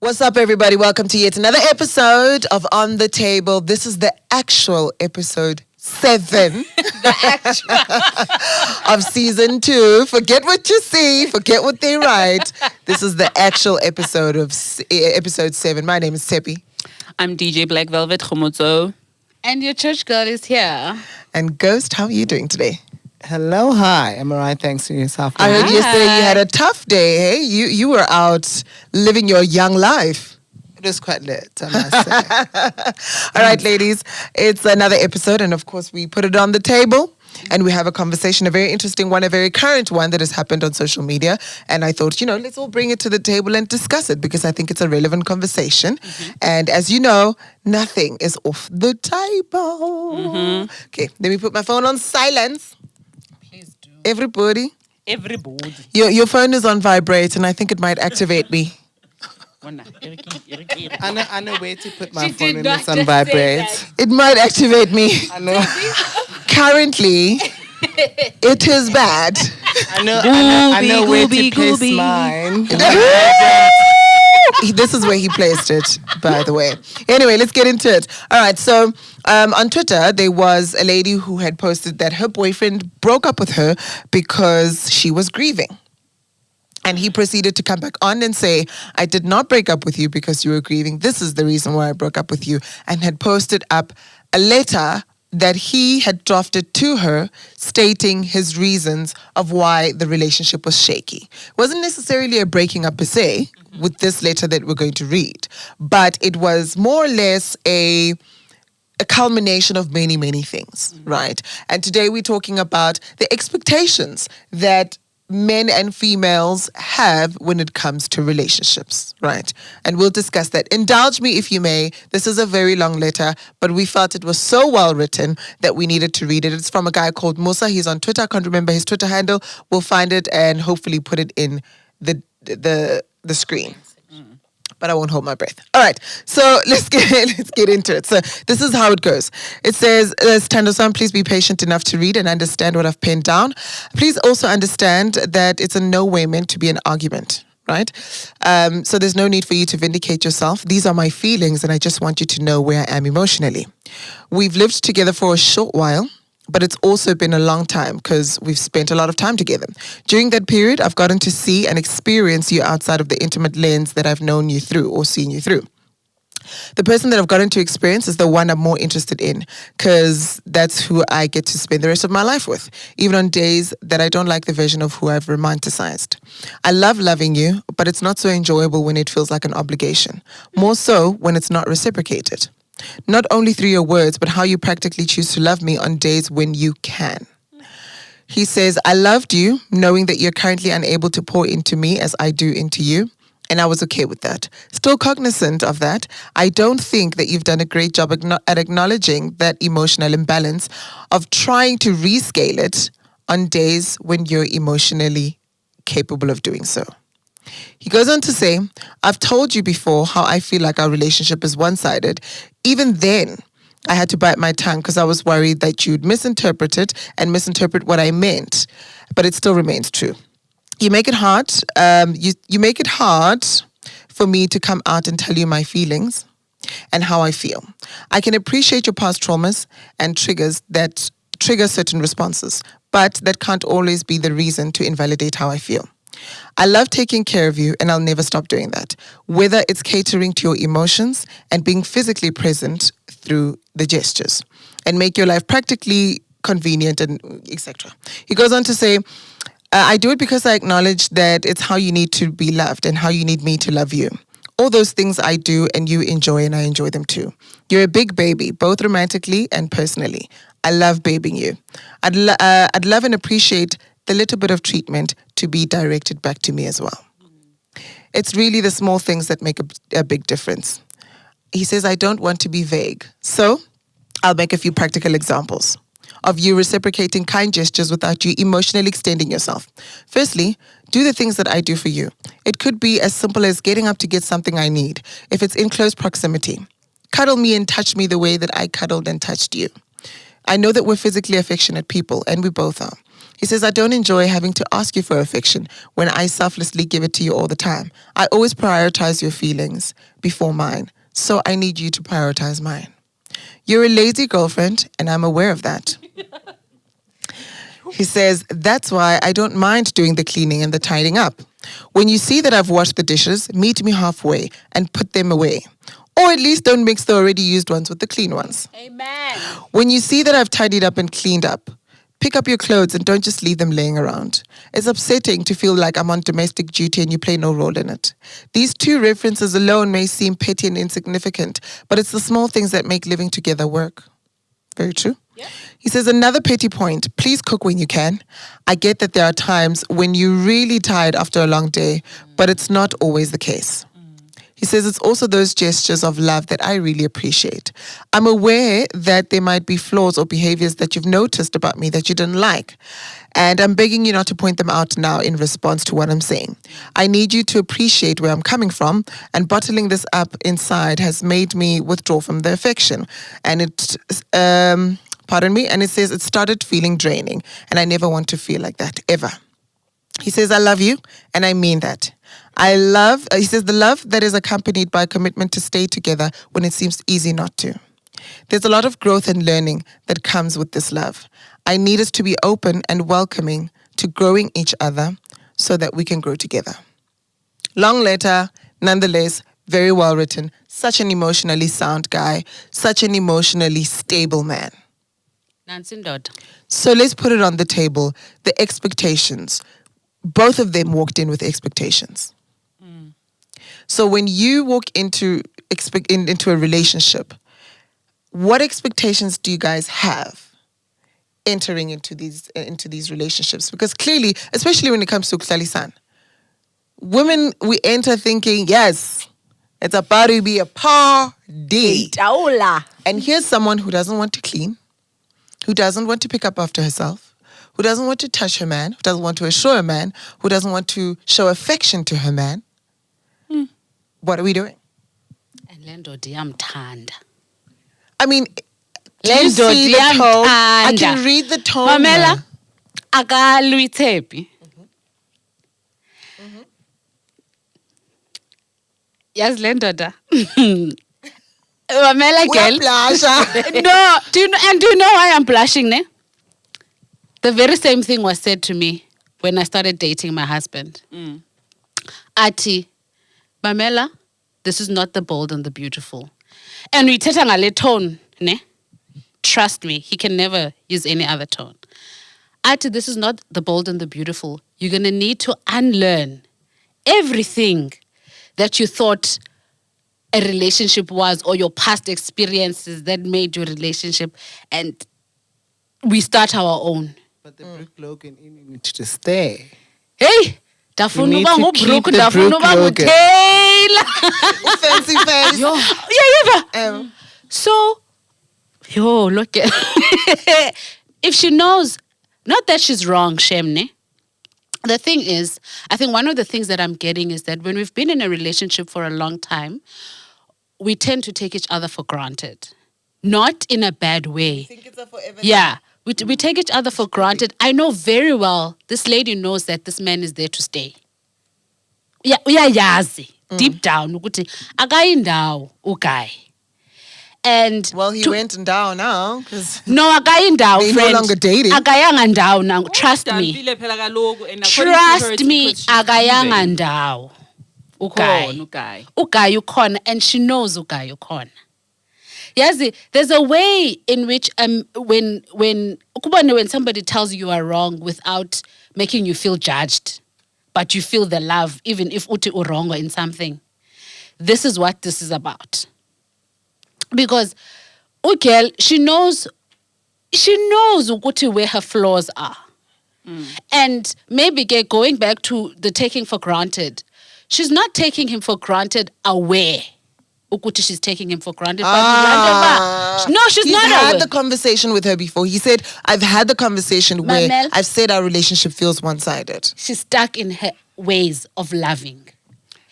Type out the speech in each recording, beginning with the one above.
What's up, everybody? Welcome to yet another episode of On the Table. This is the actual episode 7 of season 2. Forget what you see, forget what they write. This is the actual episode of episode 7. My name is Seppi. I'm DJ Black Velvet Khomotso. And your church girl is here. And Ghost, how are you doing today? Hello, hi. I'm all right, thanks to yourself. I heard yesterday you had a tough day, hey? You were out living your young life. It was quite lit, I must say. All right, ladies, it's another episode, and of course we put it on the table and we have a conversation, a very interesting one, a very current one that has happened on social media. And I thought, let's all bring it to the table and discuss it because I think it's a relevant conversation. Mm-hmm. And as you know, nothing is off the table. Mm-hmm. Okay, let me put my phone on silence. Please do. Everybody. Everybody. Your phone is on vibrate and I think it might activate me. I know where to put my phone when it's on vibrate. It might activate me. I know. Currently, it is bad. I know where to place mine. This is where he placed it, by the way. Anyway, let's get into it. All right, so on Twitter, there was a lady who had posted that her boyfriend broke up with her because she was grieving. And he proceeded to come back on and say, I did not break up with you because you were grieving. This is the reason why I broke up with you. And had posted up a letter that he had drafted to her stating his reasons of why the relationship was shaky. It wasn't necessarily a breaking up per se with this letter that we're going to read, but it was more or less a culmination of many, many things, right? And today we're talking about the expectations that men and females have when it comes to relationships, right? And we'll discuss that. Indulge me if you may. This is a very long letter, but we felt it was so well written that we needed to read it. It's from a guy called Musa. He's on Twitter. I can't remember his Twitter handle. We'll find it and hopefully put it in the screen. But I won't hold my breath. All right, so let's get into it. So this is how it goes. It says, Tando-san, please be patient enough to read and understand what I've penned down. Please also understand that it's in no way meant to be an argument, right? So there's no need for you to vindicate yourself. These are my feelings, and I just want you to know where I am emotionally. We've lived together for a short while, but it's also been a long time because we've spent a lot of time together. During that period, I've gotten to see and experience you outside of the intimate lens that I've known you through or seen you through. The person that I've gotten to experience is the one I'm more interested in because that's who I get to spend the rest of my life with, even on days that I don't like the version of who I've romanticized. I love loving you, but it's not so enjoyable when it feels like an obligation, more so when it's not reciprocated. Not only through your words, but how you practically choose to love me on days when you can. He says, I loved you, knowing that you're currently unable to pour into me as I do into you. And I was okay with that. Still cognizant of that, I don't think that you've done a great job at acknowledging that emotional imbalance of trying to rescale it on days when you're emotionally capable of doing so. He goes on to say, I've told you before how I feel like our relationship is one-sided. Even then, I had to bite my tongue because I was worried that you'd misinterpret it and misinterpret what I meant. But it still remains true. You make it hard. You make it hard for me to come out and tell you my feelings and how I feel. I can appreciate your past traumas and triggers that trigger certain responses, but that can't always be the reason to invalidate how I feel. I love taking care of you and I'll never stop doing that, whether it's catering to your emotions and being physically present through the gestures and make your life practically convenient and etc. He goes on to say, I do it because I acknowledge that it's how you need to be loved and how you need me to love you. All those things I do and you enjoy and I enjoy them too. You're a big baby, both romantically and personally. I love babying you. I'd love and appreciate the little bit of treatment to be directed back to me as well. It's really the small things that make a big difference. He says, I don't want to be vague. So I'll make a few practical examples of you reciprocating kind gestures without you emotionally extending yourself. Firstly, do the things that I do for you. It could be as simple as getting up to get something I need, if it's in close proximity. Cuddle me and touch me the way that I cuddled and touched you. I know that we're physically affectionate people, and we both are. He says, I don't enjoy having to ask you for affection when I selflessly give it to you all the time. I always prioritize your feelings before mine, so I need you to prioritize mine. You're a lazy girlfriend, and I'm aware of that. He says, that's why I don't mind doing the cleaning and the tidying up. When you see that I've washed the dishes, meet me halfway and put them away. Or at least don't mix the already used ones with the clean ones. Amen. When you see that I've tidied up and cleaned up, pick up your clothes and don't just leave them laying around. It's upsetting to feel like I'm on domestic duty and you play no role in it. These two references alone may seem petty and insignificant, but it's the small things that make living together work. Very true. Yeah. He says, another petty point, please cook when you can. I get that there are times when you're really tired after a long day, but it's not always the case. He says it's also those gestures of love that I really appreciate. I'm aware that there might be flaws or behaviors that you've noticed about me that you didn't like. And I'm begging you not to point them out now in response to what I'm saying. I need you to appreciate where I'm coming from, and bottling this up inside has made me withdraw from the affection. And and it says it started feeling draining, and I never want to feel like that, ever. He says, I love you, and I mean that. He says, the love that is accompanied by a commitment to stay together when it seems easy not to. There's a lot of growth and learning that comes with this love. I need us to be open and welcoming to growing each other so that we can grow together. Long letter, nonetheless, very well written. Such an emotionally sound guy, such an emotionally stable man. So let's put it on the table. The expectations. Both of them walked in with expectations. So when you walk into a relationship, what expectations do you guys have entering into these relationships? Because clearly, especially when it comes to Kuhlalisana, women, we enter thinking, yes, it's about to be a party. And here's someone who doesn't want to clean, who doesn't want to pick up after herself, who doesn't want to touch her man, who doesn't want to assure a man, who doesn't want to show affection to her man. What are we doing? I mean, do you see the tone? I can read the tone. Mamela, akaluitepi. Yes, lendoda. Mamela girl. No, do you know why I'm blushing, ne? The very same thing was said to me when I started dating my husband. Ati, Mamela, this is not the bold and the beautiful. And we teta ngale tone, ne? Trust me, he can never use any other tone. Ati, this is not the bold and the beautiful. You're going to need to unlearn everything that you thought a relationship was, or your past experiences that made your relationship, and we start our own. But the brick Logan need to stay. Hey! Dafuna uba ngubrook, dafuna uba ngutaylor. Fancy face. Yo. Yeah. So, look at if she knows, not that she's wrong, Shemne. The thing is, I think one of the things that I'm getting is that when we've been in a relationship for a long time, we tend to take each other for granted. Not in a bad way. You think it's a forever Yeah. We take each other for granted. I know very well this lady knows that this man is there to stay. Yeah, yazi. Deep down, ukuthi akayindawo uguy. And well, he went down now because no, akayindawo, they're friend. no longer dating. Akayanga ndawo now. Trust me. Trust me, akayanga ndawo. Uguy ukhona, and she knows uguy ukhona. Yes, there's a way in which when somebody tells you are wrong without making you feel judged, but you feel the love, even if uti wrong in something. This is what this is about. Because Ukel, she knows uti where her flaws are. And maybe going back to the taking for granted, she's not taking him for granted aware. Ukuti, she's taking him for granted. No, she's not. He's had the conversation with her before. He said, I've had the conversation where I've said our relationship feels one-sided. She's stuck in her ways of loving.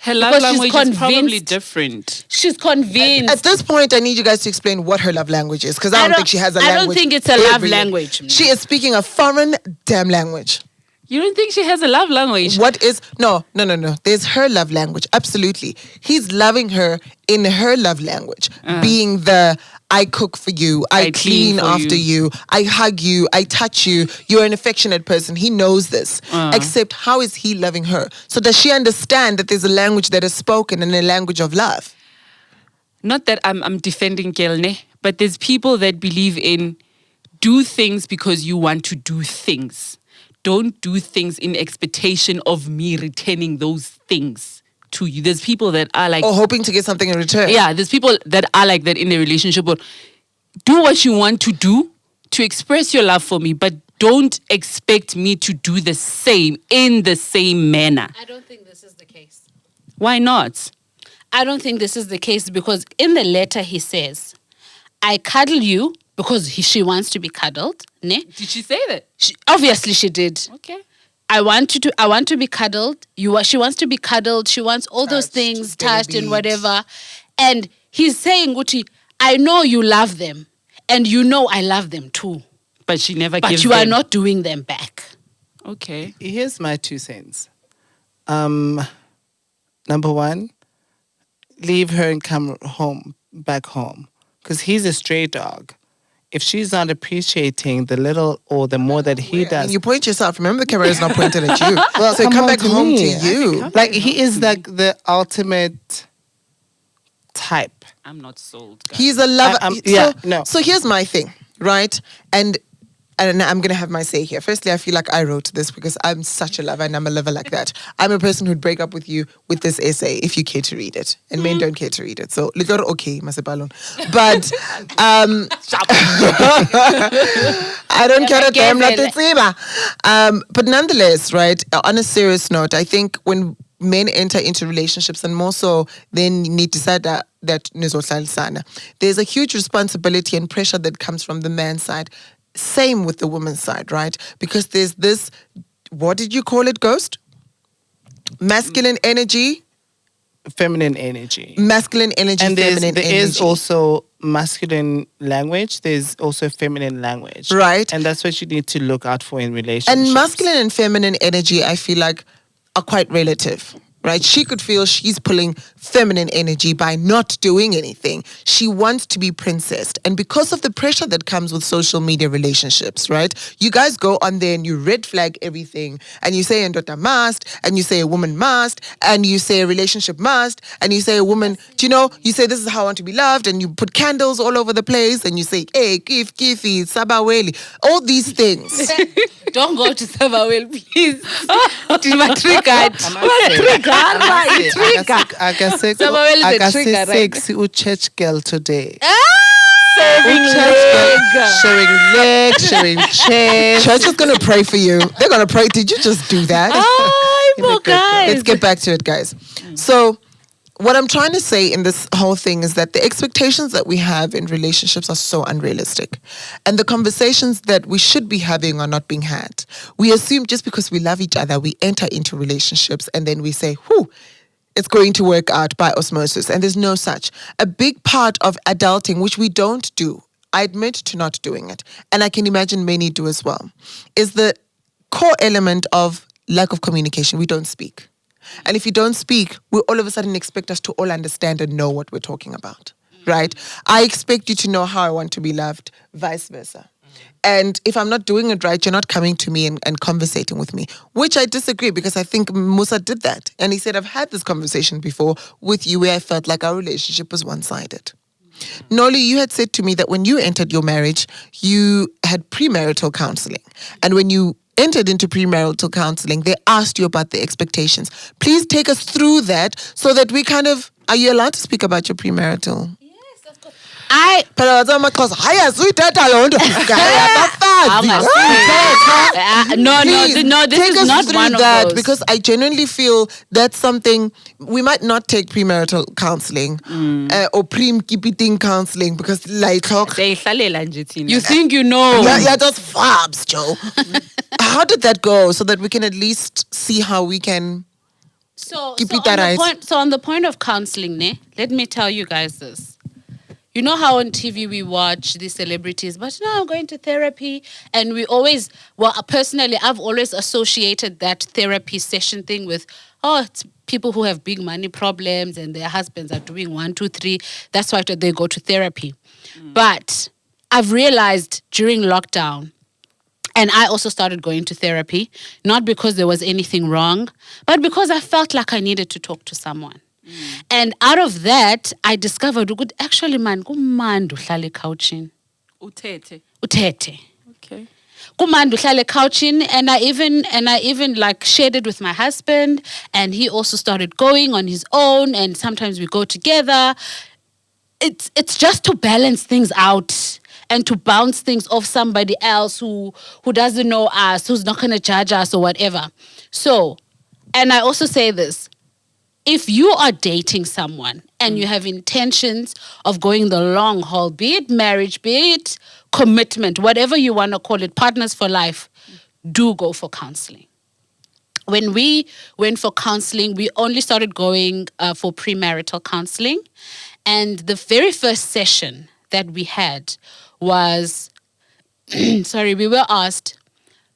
Her love Because she's language is probably convinced. different. She's convinced. At this point, I need you guys to explain what her love language is, because I don't think she has a language. I don't think it's a love Every- language. She is speaking a foreign damn language. You don't think she has a love language? What is no. There's her love language. Absolutely. He's loving her in her love language, being the I cook for you, I clean for after you, I hug you, I touch you, you're an affectionate person. He knows this. Except how is he loving her? So does she understand that there's a language that is spoken and a language of love? Not that I'm defending Kelne, but there's people that believe in do things because you want to do things. Don't do things in expectation of me returning those things to you. There's people that are like... Or hoping to get something in return. Yeah, there's people that are like that in a relationship. But do what you want to do to express your love for me, but don't expect me to do the same in the same manner. I don't think this is the case. Why not? I don't think this is the case because in the letter he says, I cuddle you because she wants to be cuddled. Ne? Did she say that? Obviously she did. Okay. I want to be cuddled. She wants to be cuddled. She wants all those things touched and whatever. And he's saying, Gucci, I know you love them. And you know I love them too. But she never But gives you them. are not doing them back. Okay. Here's my 2 cents. Number 1, leave her and come back home. Because he's a stray dog. If she's not appreciating the little or the more that he does. And you point yourself. Remember, the camera is not pointed at you. Well, so come back to home me. to you. Like, he is like the ultimate type. I'm not sold, guys. He's a lover. No. So here's my thing, right? And I'm going to have my say here. Firstly, I feel like I wrote this because I'm such a lover and I'm a lover like that. I'm a person who'd break up with you with this essay if you care to read it. And men don't care to read it. So, little okay, Masepalon. But I don't care that I'm not but nonetheless, right, on a serious note, I think when men enter into relationships and more so then need to decide that there's a huge responsibility and pressure that comes from the man's side. Same with the woman's side, right? Because there's this, what did you call it, Ghost? Masculine energy? Feminine energy. Masculine energy, And feminine energy. there is also masculine language. There's also feminine language. Right. And that's what you need to look out for in relationships. And masculine and feminine energy, I feel like, are quite relative, right? She could feel she's pulling feminine energy by not doing anything. She wants to be princessed. And because of the pressure that comes with social media relationships, right? You guys go on there and you red flag everything. And you say a daughter must, and you say a woman must, and you say a relationship must, and you say a woman, do you know, you say this is how I want to be loved, and you put candles all over the place, and you say, hey, kifi, sabaweli, all these things. Don't go to Savawell, please. I can say Sabawell is a trigger, right? sexy church girl today. Leg. Showing legs, showing chest. Church is going to pray for you. They're going to pray. Did you just do that? Oh, guys. Let's get back to it, guys. So what I'm trying to say in this whole thing is that the expectations that we have in relationships are so unrealistic. And the conversations that we should be having are not being had. We assume just because we love each other, we enter into relationships and then we say, whew, it's going to work out by osmosis. And there's no such. A big part of adulting, which we don't do, I admit to not doing it, and I can imagine many do as well, is the core element of lack of communication. We don't speak. And if you don't speak, we all of a sudden expect us to all understand and know what we're talking about, right? I expect you to know how I want to be loved, vice versa. And if I'm not doing it right, you're not coming to me and conversating with me, which I disagree because I think Musa did that. And he said, I've had this conversation before with you where I felt like our relationship was one-sided. Noli, you had said to me that when you entered your marriage, you had premarital counseling. And when you entered into premarital counseling, they asked you about the expectations. Please take us through that so that we kind of, are you allowed to speak about your premarital? No, this is not one of that those. because I genuinely feel that's something we might not take premarital counseling or pre-keeping counseling because like You think you know. yeah, just fabs, Joe. How did that go so that we can at least see how we can So, Keep so, it that on the right. point, so on the point of counseling, ne, let me tell you guys this. You know how on TV we watch these celebrities, but now I'm going to therapy. And we always, well, personally, I've always associated that therapy session thing with, it's people who have big money problems and their husbands are doing 1, 2, 3. That's why they go to therapy. But I've realized during lockdown, and I also started going to therapy, not because there was anything wrong, but because I felt like I needed to talk to someone. And out of that, I discovered, actually, man, kumandi uhlale couching. Utete. Utete. Okay. Kumandi uhlale couching, and I even like shared it with my husband, and he also started going on his own, and sometimes we go together. It's just to balance things out and to bounce things off somebody else who doesn't know us, who's not going to judge us or whatever. So, and I also say this, if you are dating someone and you have intentions of going the long haul, be it marriage, be it commitment, whatever you want to call it, partners for life, do go for counseling. When we went for counseling, we only started going for premarital counseling. And the very first session that we had was, we were asked,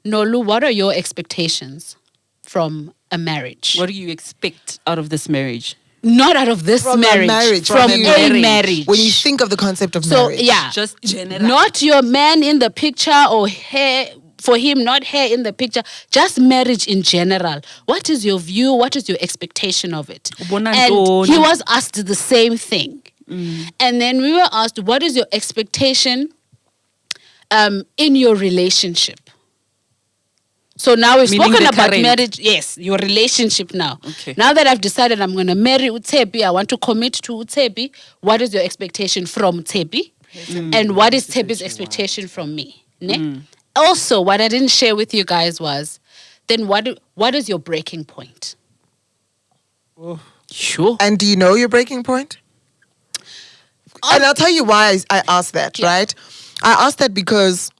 Nolu, what are your expectations from a marriage? What do you expect out of this marriage? Not out of this From marriage. a marriage. From a a marriage. When you think of the concept of So, marriage. yeah. Just general. Not your man in the picture or hair for him, not hair in the picture. Just marriage in general. What is your view? What is your expectation of it? Bona And ntoni. he was asked the same thing. And then we were asked, what is your expectation in your relationship? So now we've Meaning spoken the about current. marriage. Yes, your relationship now. Okay. Now that I've decided I'm going to marry Utebi, I want to commit to Utebi. What is your expectation from Utebi? And what is Tebi's expectation from me? Ne? Also, what I didn't share with you guys was, then what is your breaking point? Sure. And do you know your breaking point? And I'll tell you why I asked that, right? I asked that because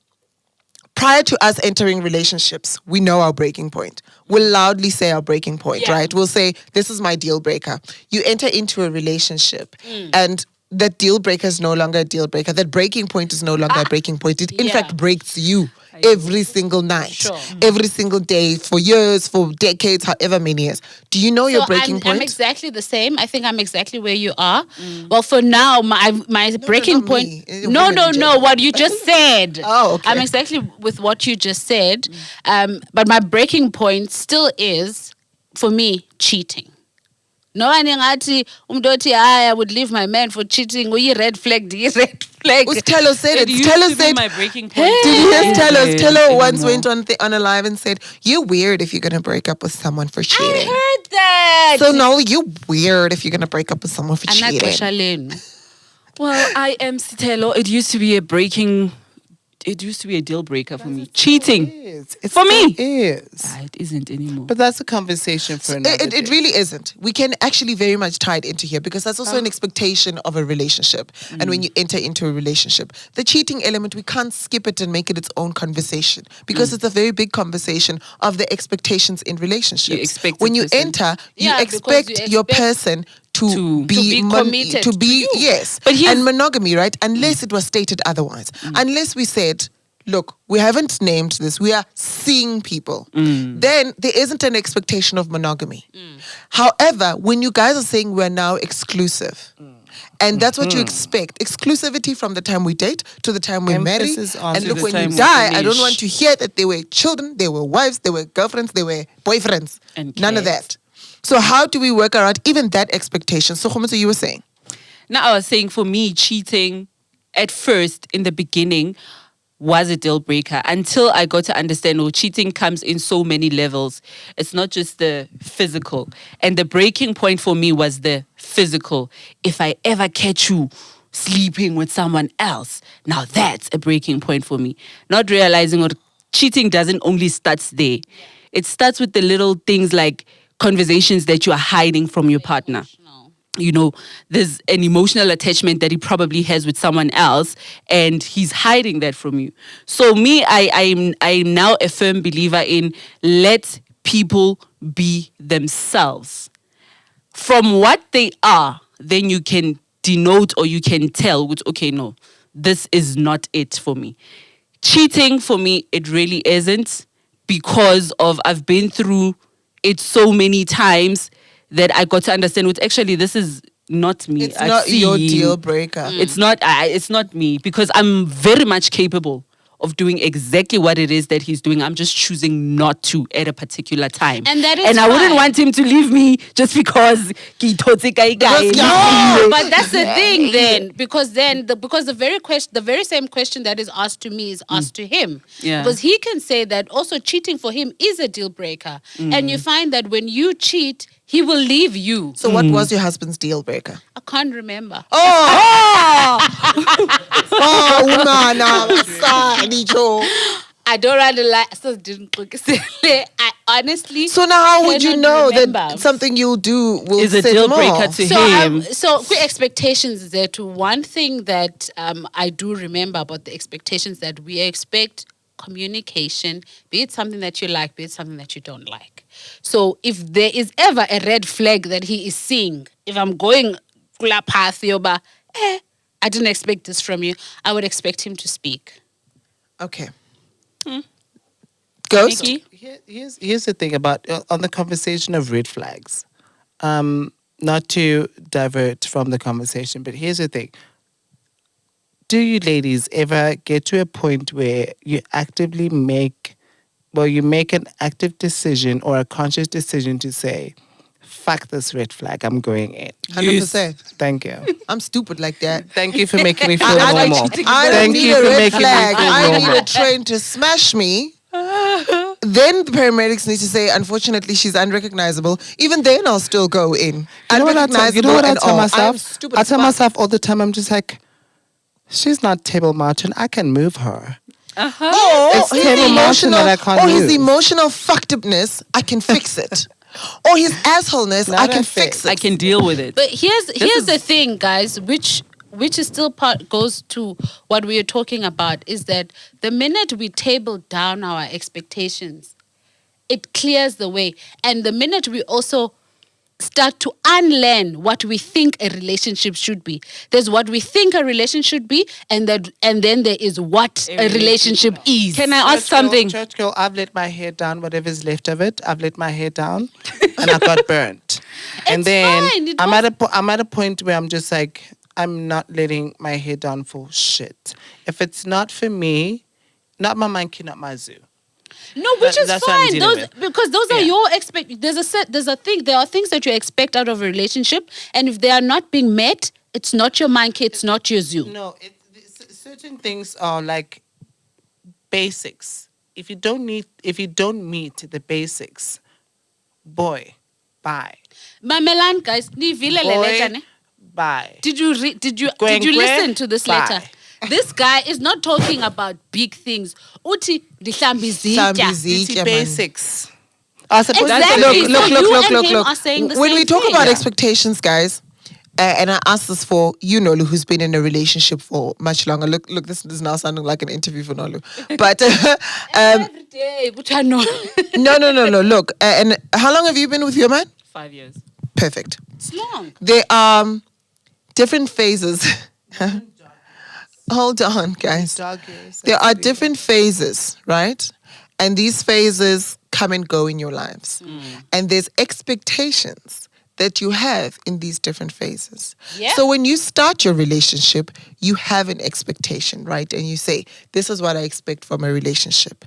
prior to us entering relationships, we know our breaking point. We'll loudly say our breaking point, Yeah. right? We'll say, this is my deal breaker. You enter into a relationship and that deal breaker is no longer a deal breaker. That breaking point is no longer a breaking point. It, in Yeah. fact, breaks you every single night, Sure. every single day, for years, for decades, however many years. Do you know your breaking I'm point? exactly the same. I think I'm exactly where you are. Well, for now, my breaking not point. me. No, Women in general. what you just said. Oh, okay. I'm exactly with what you just said. But my breaking point still is, for me, cheating. No one ngati umdoti I would leave my man for cheating. We red flag, red flag. Telo said it. used Telo to be said, my breaking point. did you hear Telo? Isn't Telo once anymore. went on a live and said, you're weird if you're going to break up with someone for cheating. I heard that. So no, you're weird if you're going to break up with someone for cheating. Well, I am Sitelo. It used to be a deal breaker for me. Cheating. It For me. is. It isn't anymore. But that's a conversation for another It day. really isn't. We can actually very much tie it into here because that's also an expectation of a relationship. And when you enter into a relationship, the cheating element, we can't skip it and make it its own conversation because it's a very big conversation of the expectations in relationships. You expect when the you person- enter, you Yeah, because expect you your expect person to be committed to to be you. yes. But here's- and monogamy, right? Unless it was stated otherwise. Unless we said, look, we haven't named this. We are seeing people. Then there isn't an expectation of monogamy. However, when you guys are saying we're now exclusive, and that's what you expect, exclusivity from the time we date to the time we marry. Emphasis on And to look, the when you time we die, I don't finish. want to hear that they were children, they were wives, they were girlfriends, they were boyfriends. And None of kids. that. So how do we work around even that expectation? So, Khomozo, you were saying? Now, I was saying for me, cheating at first in the beginning was a deal breaker until I got to understand, cheating comes in so many levels. It's not just the physical. And the breaking point for me was the physical. If I ever catch you sleeping with someone else, now that's a breaking point for me. Not realizing cheating doesn't only start there. It starts with the little things like conversations that you are hiding from your partner. You know, there's an emotional attachment that he probably has with someone else and he's hiding that from you. So me, I'm now a firm believer in let people be themselves. from what they are, then you can denote or you can tell, which, okay, no, this is not it for me. Cheating for me, it really isn't, because of I've been through it so many times that I got to understand, which actually this is not me. It's not your deal breaker. It's not me, because I'm very much capable of doing exactly what it is that he's doing. I'm just choosing not to at a particular time. And that is I wouldn't fine. want him to leave me just because he thotse kai kai. No, but that's the thing then, because the very same question that is asked to me is asked to him. Yeah. Because he can say that also cheating for him is a deal breaker. And you find that when you cheat, he will leave you. So what was your husband's deal breaker? I can't remember. I don't really like, so didn't cook. I honestly. So now how would you cannot know remember. that something you'll do will Is a set deal him breaker off? to So, him. quick expectations is there too. One thing that I do remember about the expectations that we expect: communication, be it something that you like, be it something that you don't like. So if there is ever a red flag that he is seeing, if I'm going kula path yoba, I didn't expect this from you, I would expect him to speak. Okay. Ghost? Nikki? Here's the thing about on the conversation of red flags. Not to divert from the conversation, but here's the thing. Do you ladies ever get to a point where you actively make an active decision or a conscious decision to say, fuck this red flag, I'm going in? 100%. Thank you. I'm stupid like that. Thank you for making me feel I don't normal. I don't Thank need you a for red making flag. me feel I need normal. a train to smash me. Then the paramedics need to say, unfortunately, she's unrecognizable. Even then, I'll still go in. You know what I tell I'm myself? stupid I as tell fuck. myself all the time, I'm just like, she's not Table Mountain, I can move her. Or It's his Table Mountain that I can't his move. emotional fucked upness, I can fix it. Or his assholeness, Not I can that fair. fix it. I can deal with it. But here's the thing, guys, which is still goes to what we are talking about, is that the minute we table down our expectations, it clears the way. And the minute we also start to unlearn what we think a relationship should be. There's what we think a relationship should be, and then there is what a relationship is. Can I ask something? Church girl, I've let my hair down, whatever's left of it. I've let my hair down, and I got burnt. And It's then fine, it I'm at a point where I'm just like, I'm not letting my hair down for shit. If it's not for me, not my monkey, not my zoo. No, which is That's what I'm fine. dealing Those with. because those are your There are things that you expect out of a relationship, and if they are not being met, it's not your monkey, it's not your zoo. No, certain things are like basics. If you don't meet the basics, boy, bye. Mamelan, guys, ni vile le letter, ne? Bye. Did you listen to this Bye. letter? This guy is not talking about big things. Uti dihlambi zitya. Hlambi It's zitya, man. basics. I suppose Exactly. Look, So look, you look, and look, him look. are saying the When same we talk thing. about Yeah. expectations, guys, and I ask this for you, Nolu, who's been in a relationship for much longer. Look, this is now sounding like an interview for Nolu. But Every day, which I know. no. Look, and how long have you been with your man? 5 years. Perfect. It's long. There are different phases. Hold on, guys. Doggies. There are different phases, right? And these phases come and go in your lives. And there's expectations that you have in these different phases. Yeah. So when you start your relationship, you have an expectation, right? And you say, this is what I expect from a relationship.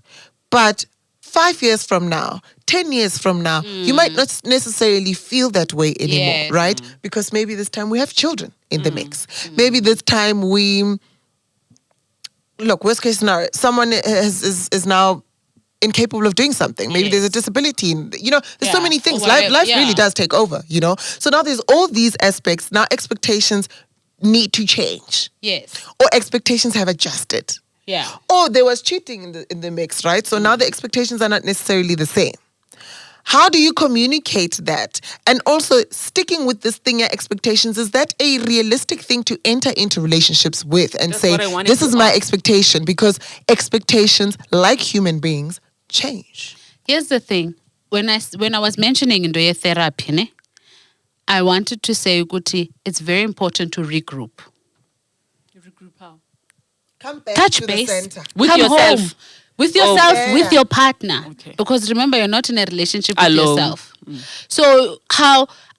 But 5 years from now, 10 years from now, you might not necessarily feel that way anymore, Yes. right? Because maybe this time we have children in the mix. Maybe this time look, worst case scenario, someone is now incapable of doing something. Maybe there's a disability. There's so Yeah, many things. or Life whatever, really does take over, So now there's all these aspects. Now expectations need to change. Yes. Or expectations have adjusted. Yeah. Or there was cheating in the mix, right? So now the expectations are not necessarily the same. How do you communicate that? And also sticking with this thing, your expectations, is that a realistic thing to enter into relationships with and That's say, what I wanted this to is my ask. expectation? Because expectations, like human beings, change. Here's the thing. When I was mentioning Ndoye therapy, ne, I wanted to say, Guti, it's very important to regroup. Regroup how? Come back Touch to base. the center. With Come yourself. home. With yourself, yeah. with your partner. Okay. Because remember, you're not in a relationship with Alone. yourself. So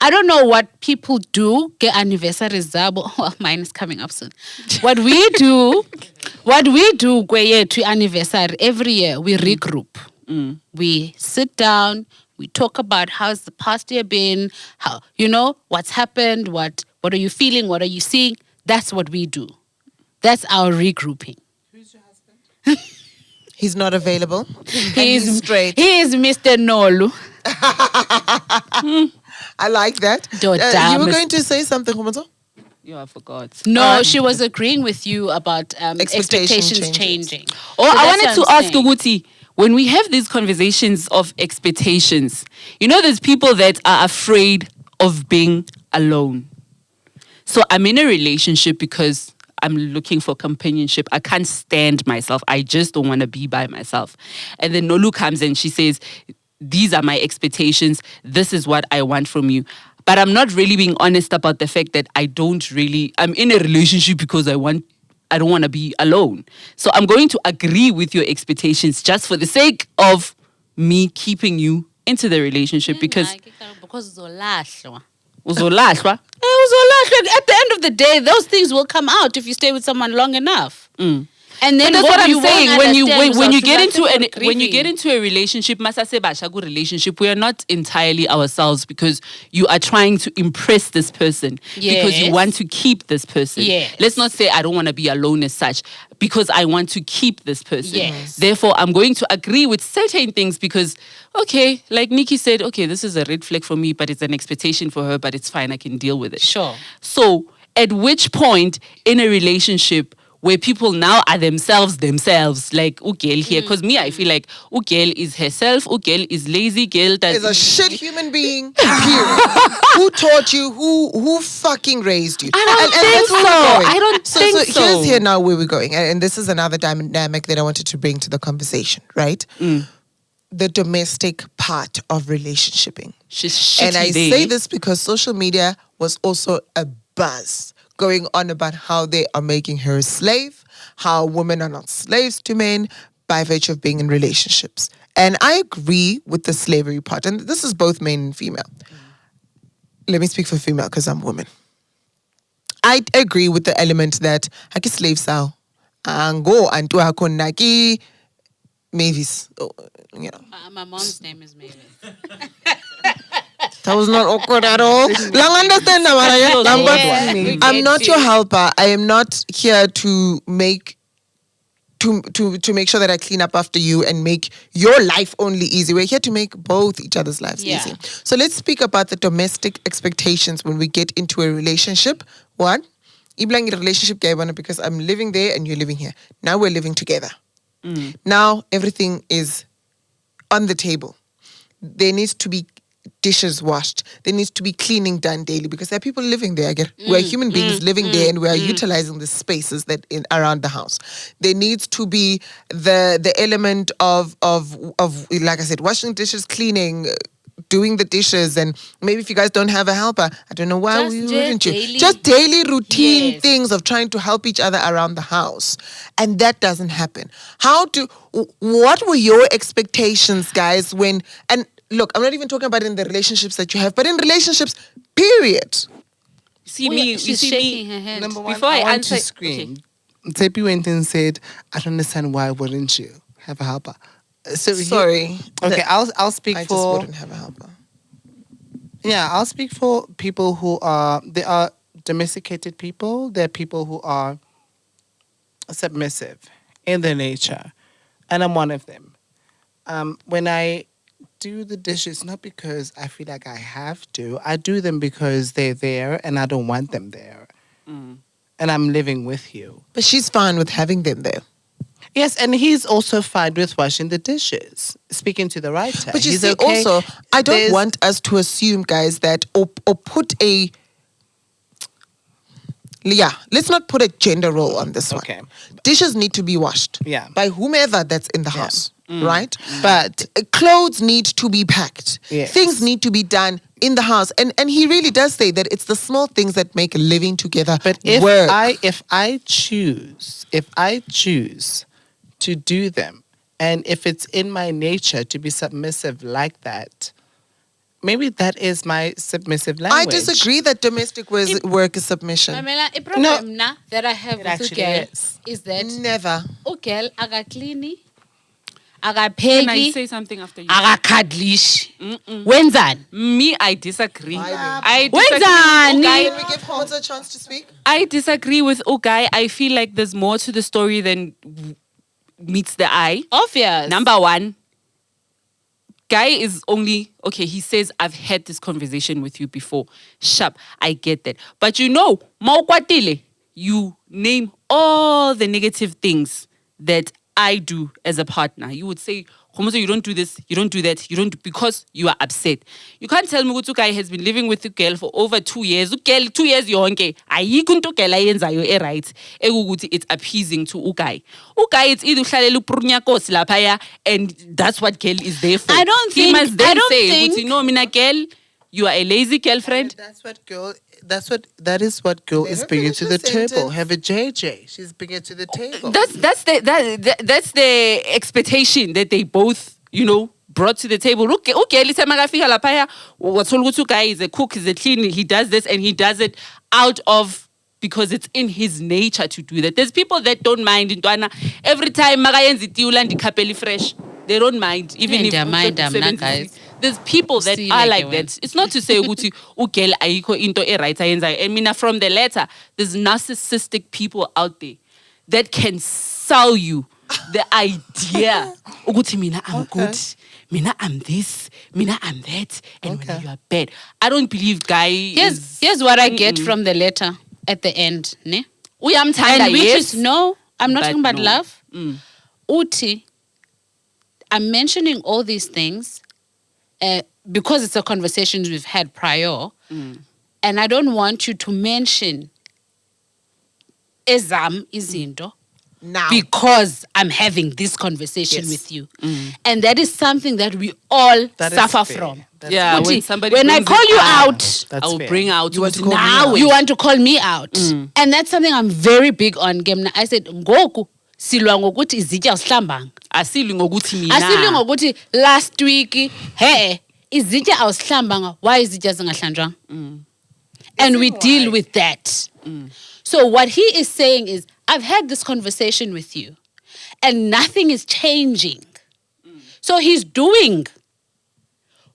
I don't know what people do, get anniversaries zabo. Well, mine is coming up soon. What we do, to anniversary, every year, we regroup. We sit down, we talk about how's the past year been, how, what's happened, what are you feeling, what are you seeing. That's what we do. That's our regrouping. He's not available. He's straight. He is Mr. Nolu. I like that. You were Dodamus. going to say something, Humato? Yeah, I forgot. No, she was agreeing with you about expectations changes. changing. Oh, So I that's wanted to what I'm ask saying. Uguti, when we have these conversations of expectations, there's people that are afraid of being alone. So I'm in a relationship because I'm looking for companionship. I can't stand myself. I just don't want to be by myself. And then Nolu comes and she says, these are my expectations. This is what I want from you. But I'm not really being honest about the fact that I'm in a relationship because I don't want to be alone. So I'm going to agree with your expectations just for the sake of me keeping you into the relationship because Uzolahlwa. uzolahlwa. At the end of the day, those things will come out if you stay with someone long enough. And then But that's what I'm you won't saying. When you understand get into a relationship, we are not entirely ourselves because you are trying to impress this person because you Yes. want to keep this person. Yes. Let's not say I don't want to be alone as such because I want to keep this person. Yes. Therefore, I'm going to agree with certain things because, okay, like Nikki said, okay, this is a red flag for me, but it's an expectation for her, but it's fine. I can deal with it. Sure. So at which point in a relationship where people now are themselves, like Ugel here, because me, I feel like Ugel is herself, Ugel is lazy, girl does Is a shit human being. Period. Who taught you? Who fucking raised you? I don't think that's where so. we're going. I don't think so. Here's here now where we're going, and this is another dynamic that I wanted to bring to the conversation, right? The domestic part of relationshiping. She's shitty And I there. say this because social media was also a buzz going on about how they are making her a slave, how women are not slaves to men by virtue of being in relationships. And I agree with the slavery part. And this is both male and female. Let me speak for female because I'm a woman. I agree with the element that haki slave sao ango antu hakonaki Mavis. My mom's name is Mavis. That was not awkward at all. Lang understand na, Maraya? feels Lang awkward. but- We I'm get not you. your helper. I am not here to make to make sure that I clean up after you and make your life only easy. We're here to make both each other's lives Yeah. easy. So let's speak about the domestic expectations when we get into a relationship. One, iblang relationship kaya bana because I'm living there and you're living here. Now we're living together. Now everything is on the table. There needs to be dishes washed. There needs to be cleaning done daily because there are people living there. We're human beings living there and we are utilizing the spaces that around the house. There needs to be the element of like I said, washing dishes, cleaning, doing the dishes, and maybe if you guys don't have a helper, I don't know why Just we just wouldn't you. daily- Just daily routine Yes. things of trying to help each other around the house. And that doesn't happen. What were your expectations, guys, when, and look, I'm not even talking about in the relationships that you have, but in relationships, period. See Oh, me, yeah, you she's see shaking me. her head. Number one, Before I I want answer- to scream. Tepi went and said, I don't understand why wouldn't you have a helper? So Sorry. Okay, I'll speak I just for wouldn't have a helper. I'll speak for people who are domesticated people. They're people who are submissive in their nature, and I'm one of them. When I do the dishes, not because I feel like I have to, I do them because they're there and I don't want them there, and I'm living with you. But she's fine with having them there. Yes, and he's also fine with washing the dishes. Speaking to the writer, But you he's see, okay. also, I don't There's- want us to assume, guys, that or put a let's not put a gender role on this Okay. one. Dishes need to be washed Yeah. by whomever that's in the house, right? But Clothes need to be packed. Yes. Things need to be done in the house. And he really does say that it's the small things that make living together But if work. I choose to do them, and if it's in my nature to be submissive like that, maybe that is my submissive language. I disagree that domestic work is submission. Mamela, a problem that I have with actually girl is. that Never. girl aga clean, Can aga I say pegi, something after you? aga cuddlish. Wenzani? Me, I disagree. I Wenzani? disagree. Can we give Hamza a chance to speak? I disagree with Ugai. I feel like there's more to the story than meets the eye. Obvious. Number one, Guy is only, okay, he says, I've had this conversation with you before. Sharp, I get that. But you know, Maukwatile, you name all the negative things that I do as a partner. You would say, Khomozo, you don't do this, you don't do that, you don't, because you are upset. You can't tell me Utu Guy has been living with the girl for over 2 years. Girl, 2 years yonke. Ayikunto girl ayenzayo right. Eguguti it's appeasing to Ugai. Ugai it's either hlalelu prunyakos lapaya, and that's what girl is there for. I don't He think- must then I don't say, think- Uti, no, mina girl, you are a lazy girlfriend. That is what girl Let is her bringing finish to her the table. sentence. Have a JJ. She's bringing it to the table. That's the expectation that they both, you know, brought to the table. Okay, listen, magafika lapaya. What's all good guy is a cook, is a clean. He does this and he does it out of, because it's in his nature to do that. There's people that don't mind Ntwana. Every time magayenzi tiula ndi kapeli fresh, they don't mind, even Yeah, if they mind them, seven- guys. There's people that See, are like like a that. It's not to say ukuthi ugel ayikho into right ayenzayo. I mean, from the letter, there's narcissistic people out there that can sell you the idea ukuthi mina I'm good, mina I'm this, mina I'm that, and when you are bad. I don't believe guy. Here's what I get from the letter at the end, ne? Uyamthanda, And which yes. is no, I'm not But talking about no. love. Uti, I'm mentioning all these things because it's a conversation we've had prior, and I don't want you to mention ezam izinto Now. because I'm having this conversation Yes. with you, and that is something that we all That is suffer fair. from. That's Yeah, Uti, when somebody when I brings call it you up, out, That's I will fair. bring out. You want to ukuthi call me nawe- out. you want to call me out, and that's something I'm very big on. Gemna, I said ngoku silwa ngokuthi izitya usihlambanga. Asilwi ngokuthi mina. Asilwi ngokuthi last week he izitya awusihlambanga, why izitya zingahlanjwanga? And we deal with that. So what he is saying is, I've had this conversation with you and nothing is changing. So he's doing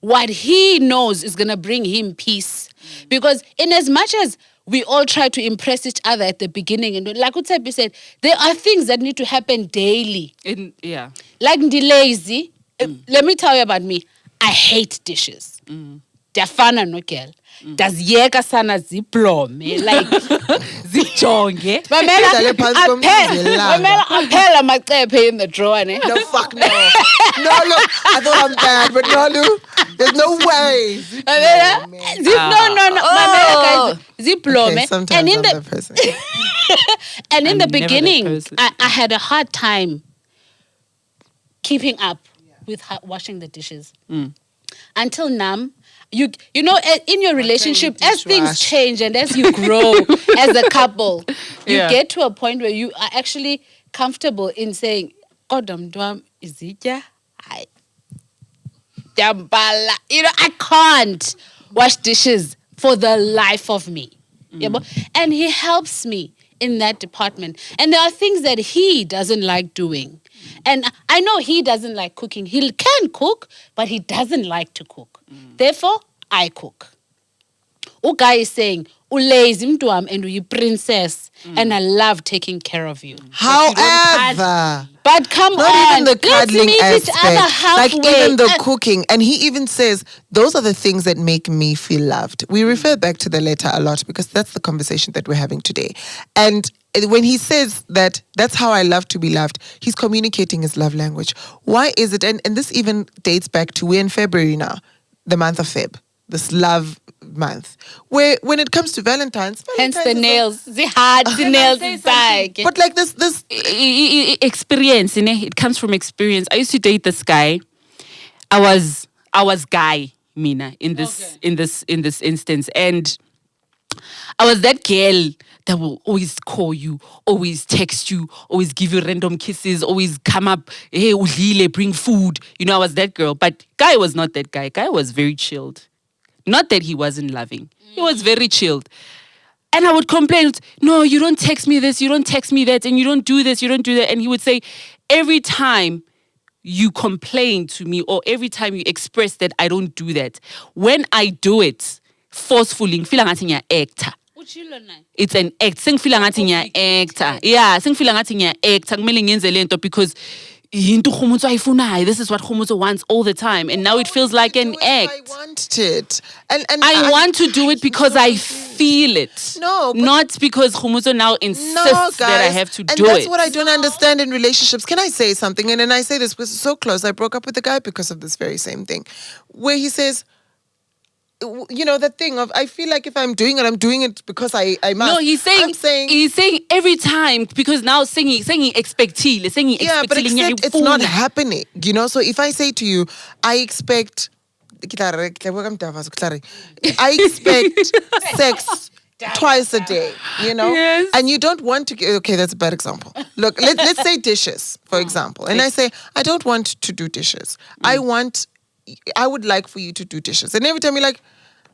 what he knows is going to bring him peace. Because in as much as we all try to impress each other at the beginning, and like Utsebi said, there are things that need to happen daily. Yeah. Like ndi lazy. Let me tell you about me. I hate dishes. Dafana no girl. Daziyeka sana ziplome. Like Zijonge. Mamela, Dale phansi komzilanga. Mamela, aphela macephe in the drawer, ne? No, fuck no. No, look, I thought I'm bad, but no, Lou, there's no way. Mamela, no. Mamela, guys, ziplome. Okay, sometimes And in I'm the that person. and in I'm the never that beginning, person. I had a hard time keeping up with washing the dishes. Until now, you know, in your relationship, as things dishwash. change and as you grow as a couple, you Yeah. get to a point where you are actually comfortable in saying, "Kodwa mntwam, izitya hayi dambala." You know, I can't wash dishes for the life of me. Yabo? And he helps me in that department. And there are things that he doesn't like doing. And I know he doesn't like cooking. He can cook, but he doesn't like to cook. Therefore, I cook. Ugai is saying, "Ulazy mntwam and you princess, and I love taking care of you." However, But come not on, even the cuddling let's meet each other aspect, like halfway. even the cooking. And he even says, those are the things that make me feel loved. We refer back to the letter a lot because that's the conversation that we're having today. And when he says that that's how I love to be loved, he's communicating his love language. Why is it? And this even dates back to, we're in February now, the month of Feb, this love month, where when it comes to Valentine's Hence the is a- nails, the hard, the nails say is like. But like this Experience, it comes from experience. I used to date this guy. I was guy. Mina, in this instance. And I was that girl that will always call you, always text you, always give you random kisses, always come up, hey, udlile, bring food. You know, I was that girl. But Guy was not that guy. Guy was very chilled. Not that he wasn't loving. He was very chilled. And I would complain, no, you don't text me this, you don't text me that, and you don't do this, you don't do that. And he would say, every time you complain to me or every time you express that I don't do that, when I do it forcefully, ngifila ngathi ngiya-actor. It's an act. Sengifila ngathi ngiya-actor. Yeah, sengifila ngathi ngiya-actor. Kumele ngiyenze lento because yinto ukhumutso ayifunayo. This is what Khumutso wants all the time. And now it feels like an act. I want it. And I want to do it because I feel it. No, but not because Khumutso now insists that I have to do it. And that's what I don't understand in relationships. Can I say something? And then I say this because it's so close. I broke up with a guy because of this very same thing. Where he says, you know, that thing of, I feel like if I'm doing it because I must. No, he's saying every time, because now saying expectile, yeah, but except it's not happening, you know. So if I say to you, I expect sex twice a day, you know, yes. And you don't want to. Okay, that's a bad example. Look, let's say dishes, for example, and I say I don't want to do dishes. I would like for you to do dishes. And every time you're like,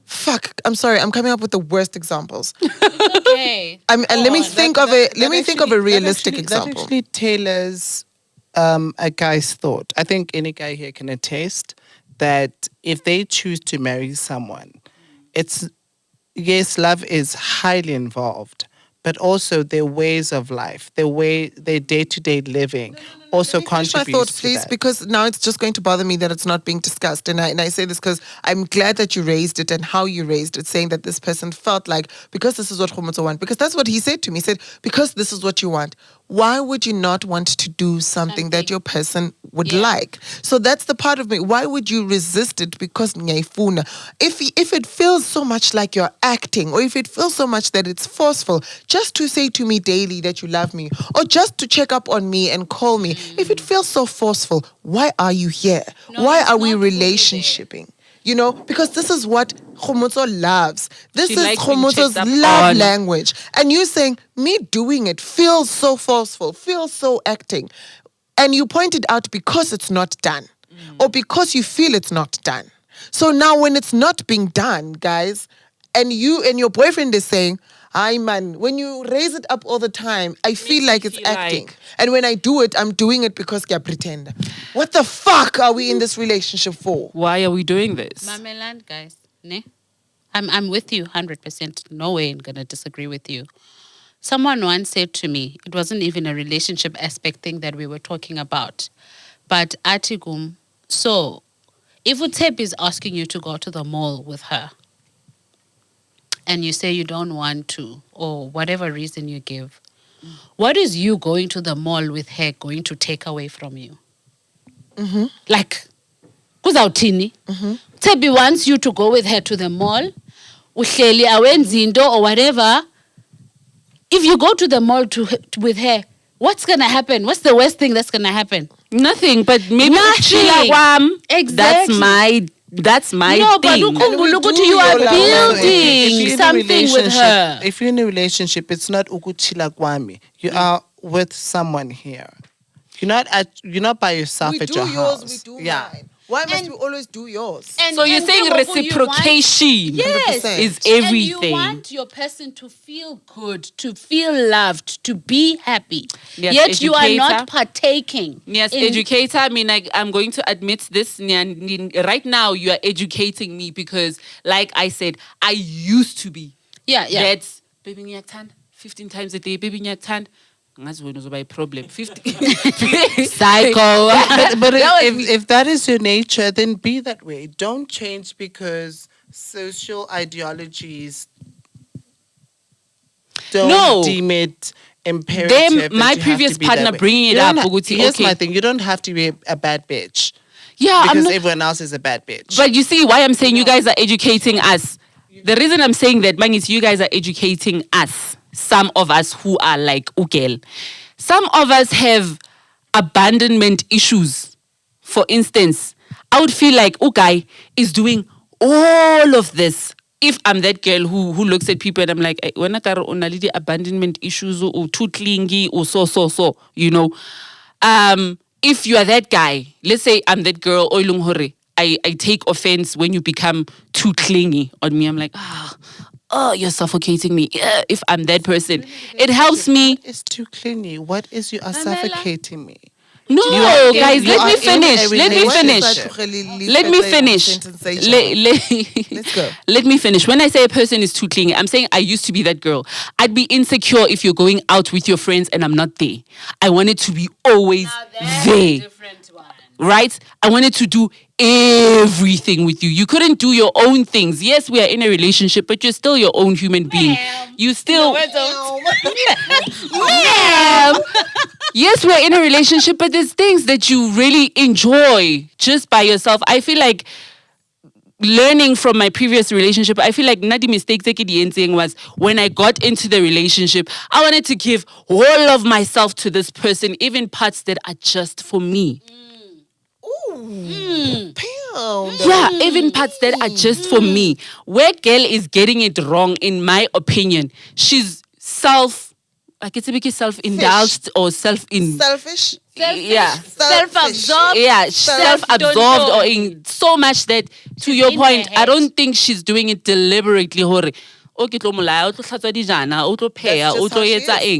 fuck, I'm sorry, I'm coming up with the worst examples. Okay. And let me think of a realistic example. That actually tailors a guy's thought. I think any guy here can attest that if they choose to marry someone, yes, love is highly involved, but also their ways of life, their day-to-day living also contributes my thought, to please, that. because now it's just going to bother me that it's not being discussed. And I say this because I'm glad that you raised it and how you raised it, saying that this person felt like, because this is what Khumutso wants, because that's what he said to me. He said, because this is what you want, why would you not want to do something that your person would like? So that's the part of me. Why would you resist it? Because if it feels so much like you're acting, or if it feels so much that it's forceful, just to say to me daily that you love me, or just to check up on me and call me, if it feels so forceful, why are you here? Why are we relationshiping? You know, because this is what Khumutso loves. This is Khumutso's love language. And you saying, me doing it feels so forceful, feels so acting. And you pointed out because it's not done. Or because you feel it's not done. So now when it's not being done, guys, and you and your boyfriend is saying, "Ay man, when you raise it up all the time, I feel like it's acting. And when I do it, I'm doing it because I pretend." What the fuck are we in this relationship for? Why are we doing this? Mameland, guys. Ne? I'm with you 100%. No way I'm going to disagree with you. Someone once said to me, it wasn't even a relationship aspect thing that we were talking about, but Atigum, so if Utep is asking you to go to the mall with her, and you say you don't want to, or whatever reason you give, what is you going to the mall with her going to take away from you? Like, kuzawuthini? Tebi wants you to go with her to the mall, uhleli awenzi into or whatever. If you go to the mall with her, what's going to happen? What's the worst thing that's going to happen? Nothing, but maybe Exactly. That's my no, thing. But you are building something with her. If you're in a relationship, it's not ukuchila kwami. You are with someone here. You're not by yourself at your house. We do mine. Why must we always do yours? So you're saying reciprocation is everything. And you want your person to feel good, to feel loved, to be happy. Yes, yet you are not partaking. Yes, educator. I mean, I'm going to admit this. Right now, you are educating me because, like I said, I used to be. Yeah. That's baby nyathanda 15 times a day. Baby nyathanda. That's when it was a problem. 50. Psycho. But if that is your nature, then be that way. Don't change because social ideologies don't deem it imperative. My previous partner bringing it up. Here's my thing. You don't have to be a bad bitch. Yeah, because everyone else is a bad bitch. But you see why I'm saying you guys are educating us. The reason I'm saying that, man, is you guys are educating us. Some of us who are like Ugel. Some of us have abandonment issues. For instance, I would feel like Ugai is doing all of this, if I'm that girl who looks at people and I'm like, when I got on the abandonment issues or too clingy or so, you know, if you are that guy, let's say I'm that girl, I take offense when you become too clingy on me. I'm like, oh, you're suffocating me. If I'm that person, it helps me. What is too clingy? What is you are suffocating me? No, guys, let me finish. Let me finish. Let's go. Let me finish. When I say a person is too clingy, I'm saying I used to be that girl. I'd be insecure if you're going out with your friends and I'm not there. I wanted to be always there. Right? I wanted to do everything with you. You couldn't do your own things. Yes, we are in a relationship, but you're still your own human being. You still... Ma'am. Yes, we're in a relationship, but there's things that you really enjoy just by yourself. I feel like learning from my previous relationship, I feel like the mistake was when I got into the relationship, I wanted to give all of myself to this person, even parts that are just for me. Yeah, even parts that are just for me. Where girl is getting it wrong, in my opinion, she's self-indulged or selfish. Yeah. Self-absorbed. Yeah, self-absorbed or in so much that, to your point, I don't think she's doing it deliberately.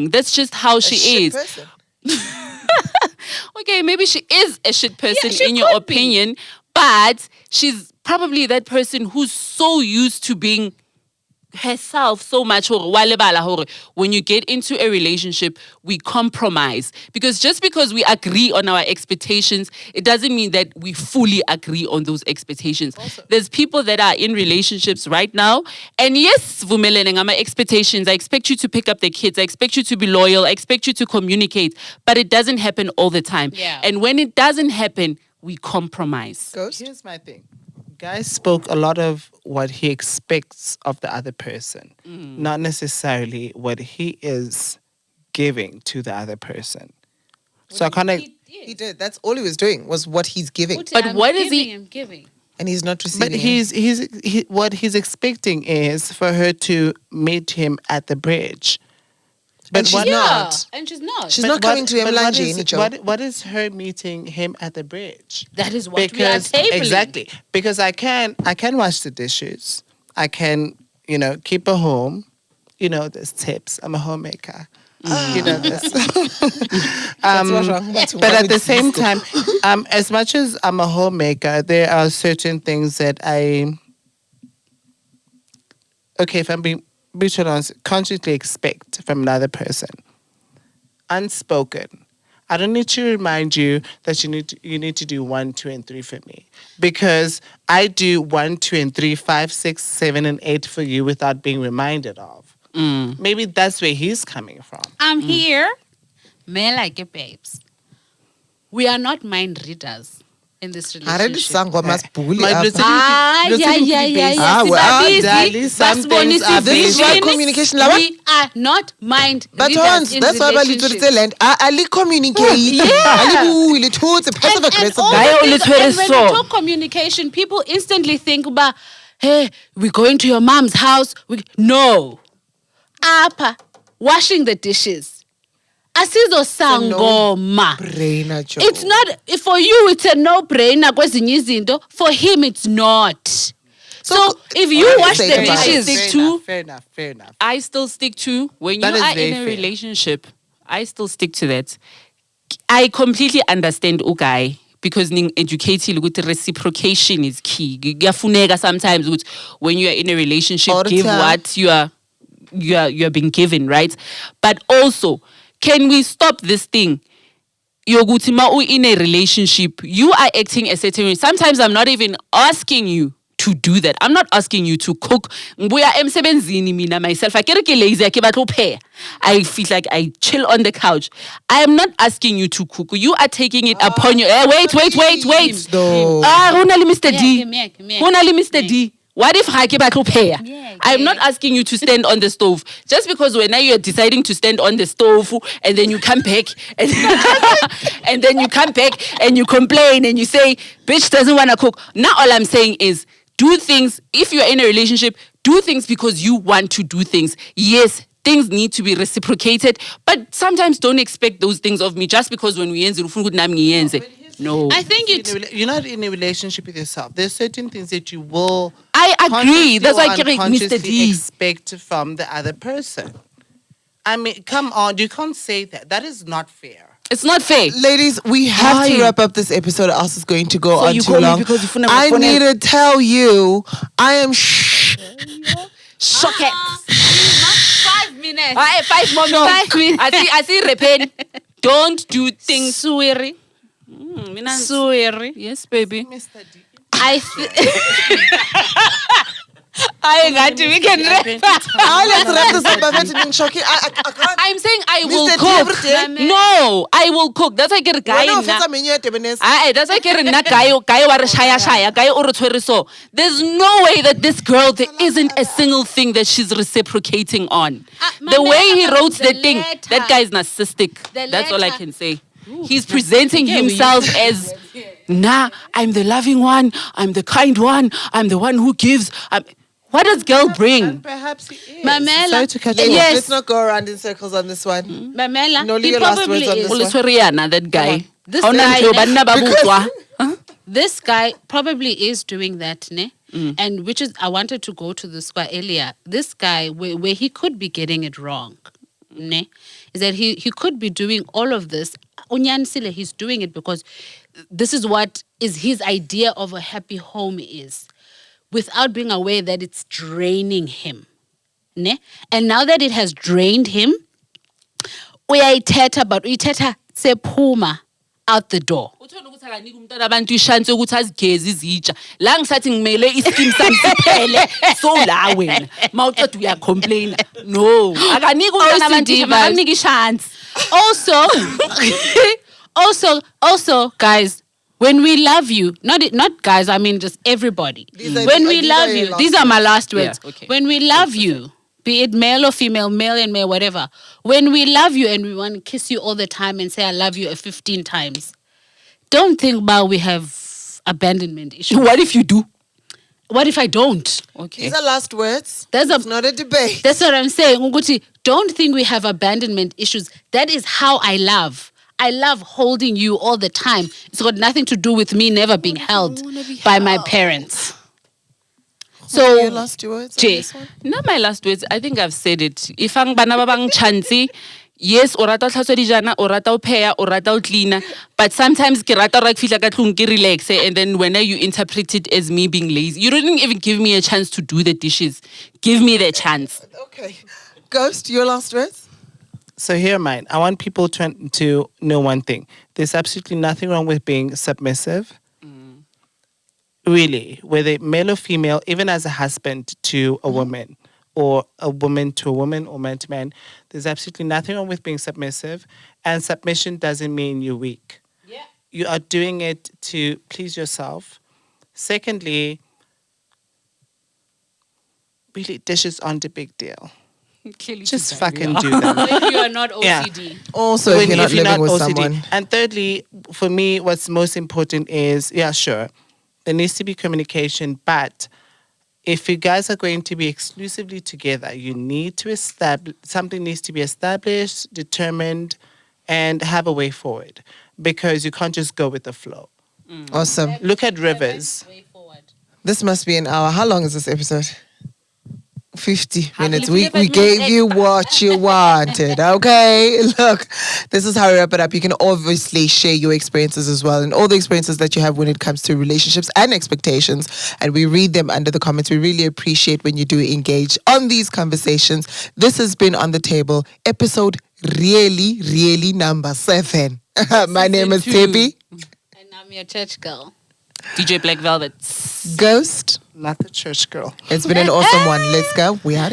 That's just how she is. Okay, maybe she is a shit person in your opinion, but she's probably that person who's so used to being herself so much. When you get into a relationship, we compromise. Because just because we agree on our expectations, it doesn't mean that we fully agree on those expectations. Also, there's people that are in relationships right now, and yes, my expectations, I expect you to pick up the kids, I expect you to be loyal, I expect you to communicate, but it doesn't happen all the time. Yeah. And when it doesn't happen, we compromise. Ghost? Here's my thing. Guy spoke a lot of what he expects of the other person, not necessarily what he is giving to the other person. So I kind of... He did. That's all he was doing, was what he's giving. But what is he... I'm giving. And he's not receiving. But what he's expecting is for her to meet him at the bridge. But and she's not. And she's not. She's not coming to him what is her meeting him at the bridge? That is what we are tabling. Exactly. Because I can wash the dishes. I can, keep a home. There's tips. I'm a homemaker. This. But at the same time, as much as I'm a homemaker, there are certain things that if I'm being consciously expect from another person, unspoken. I don't need to remind you that you need to do 1, 2, and 3 for me, because I do 1, 2, and 3, 5, 6, 7, and 8 for you without being reminded of. Maybe that's where he's coming from. I'm here, me like it, babes. We are not mind readers in this relationship. Some things this is why communication. We are not mind but readers in that's why relationships. Ali communicate. Ali passive aggressive. And when you talk communication, people instantly think about, hey, we're going to your mom's house. No. Apa, washing the dishes. Asizo sangoma. It's not, for you it's a no-brainer. For him it's not. So if you wash the dishes, fair enough. I still stick to, when you are in a relationship, I still stick to that. I completely understand Ugai, because educating reciprocation is key. Sometimes when you are in a relationship, give what you are being given, right? But also, can we stop this thing? Yogutima in a relationship, you are acting a certain way. Sometimes I'm not even asking you to do that. I'm not asking you to cook. Myself, I get lazy. I feel like I chill on the couch. I am not asking you to cook. You are taking it upon you. Wait. Mr. D. What if I'm not asking you to stand on the stove. Just because when now you're deciding to stand on the stove and then you come back and then you come back and you complain and you say, bitch doesn't want to cook. Now all I'm saying is, Do things, if you're in a relationship, do things because you want to do things. Yes, things need to be reciprocated, but sometimes don't expect those things of me just because when we yenze, no. I think You're not in a relationship with yourself. There's certain things that you will. I agree. That's why I can't unconsciously Mr. D. expect from the other person. I mean, come on, you can't say that. That is not fair. It's not fair. Ladies, we have to Why? wrap up this episode, or else it's going to go So on you too call me long. because you phone I phone need to tell you, I am Shock it. 5 minutes. 5 more minutes. 5 minutes. I see repent. Don't do things. Sweary. Sweary. Yes, baby. Mr. D. I got to. We can wrap up. let's wrap this up. I'm being shocking. I can't. I'm saying I will Mr. cook. Everything. No, I will cook. That's why I get a guy. That's why I get a guy wa re shaya. Guy o re tshwere so. There's no way that this girl, there isn't a single thing that she's reciprocating on. The way he wrote the thing, that guy is narcissistic. That's all I can say. He's presenting himself as, nah, I'm the loving one, I'm the kind one, I'm the one who gives. What does girl bring? And perhaps he is. Mamela. Sorry to cut you Ladies, off. let's not go around in circles on this one. Mamela, No, he your last probably words on is. this Ulisweriana, that guy. This How guy, nanto, banna ba butswa? This guy probably is doing that, ne? And which is, I wanted to go to this guy earlier. This guy, where he could be getting it wrong, ne? Is that he could be doing all of this. Unyanisile, he's doing it because this is what is his idea of a happy home is, without being aware that it's draining him, ne? And now that it has drained him, uyayithetha, but uyithetha sephuma out the door. Uthola ukuthi akanika umntwana abantu ishance ukuthi azigeze izitsha la ngisathi ngimele iskim sami siphele so la wena mawuqeda uyacomplain no akanika umntwana abantu akanika ishance. Also, guys, when we love you, not guys, I mean just everybody. When we love you, these are my last words. Yeah, okay. When we love you, be it male or female, male and male, whatever. When we love you and we want to kiss you all the time and say I love you 15 times, don't think about we have abandonment issues. What if you do? What if I don't? Okay. These are last words. It's not a debate. That's what I'm saying. Ngukuthi, don't think we have abandonment issues. That is how I love. I love holding you all the time. It's got nothing to do with me never being held by my parents. So, Your last words on Jay. this one? Not my last words. I think I've said it. If ang bana ba bang chancy, yes, o rata tlhatswa dijana, o rata o pheya, o rata o cleaner. But sometimes ke rata ra fihla ka tlung ke relax, and then when you interpret it as me being lazy, you didn't even give me a chance to do the dishes. Give me the chance. Okay. Ghost, your last words? So here mine. I want people to know one thing. There's absolutely nothing wrong with being submissive. Really, whether male or female, even as a husband to a woman, or a woman to a woman, or man to man, there's absolutely nothing wrong with being submissive. And submission doesn't mean you're weak. yeah. You are doing it to please yourself. Secondly, really, dishes aren't a big deal. Just fucking do them. If you are not Yeah. OCD. Also, if you're not living with OCD. someone. And thirdly, for me, what's most important is, yeah, sure, there needs to be communication, but if you guys are going to be exclusively together, you need to something needs to be established, determined, and have a way forward, because you can't just go with the flow. Awesome. Look at rivers. Way forward. This must be an hour. How long is this episode? 50 minutes. Happily We gave you what you wanted, okay? Look, this is how we wrap it up. You can obviously share your experiences as well and all the experiences that you have when it comes to relationships and expectations. And we read them under the comments. We really appreciate when you do engage on these conversations. This has been On the Table, episode really number 7. My name is 2. Tippy. And I'm your church girl. DJ Black Velvet. Ghost. Not the church girl. It's been an awesome one. Let's go. We out.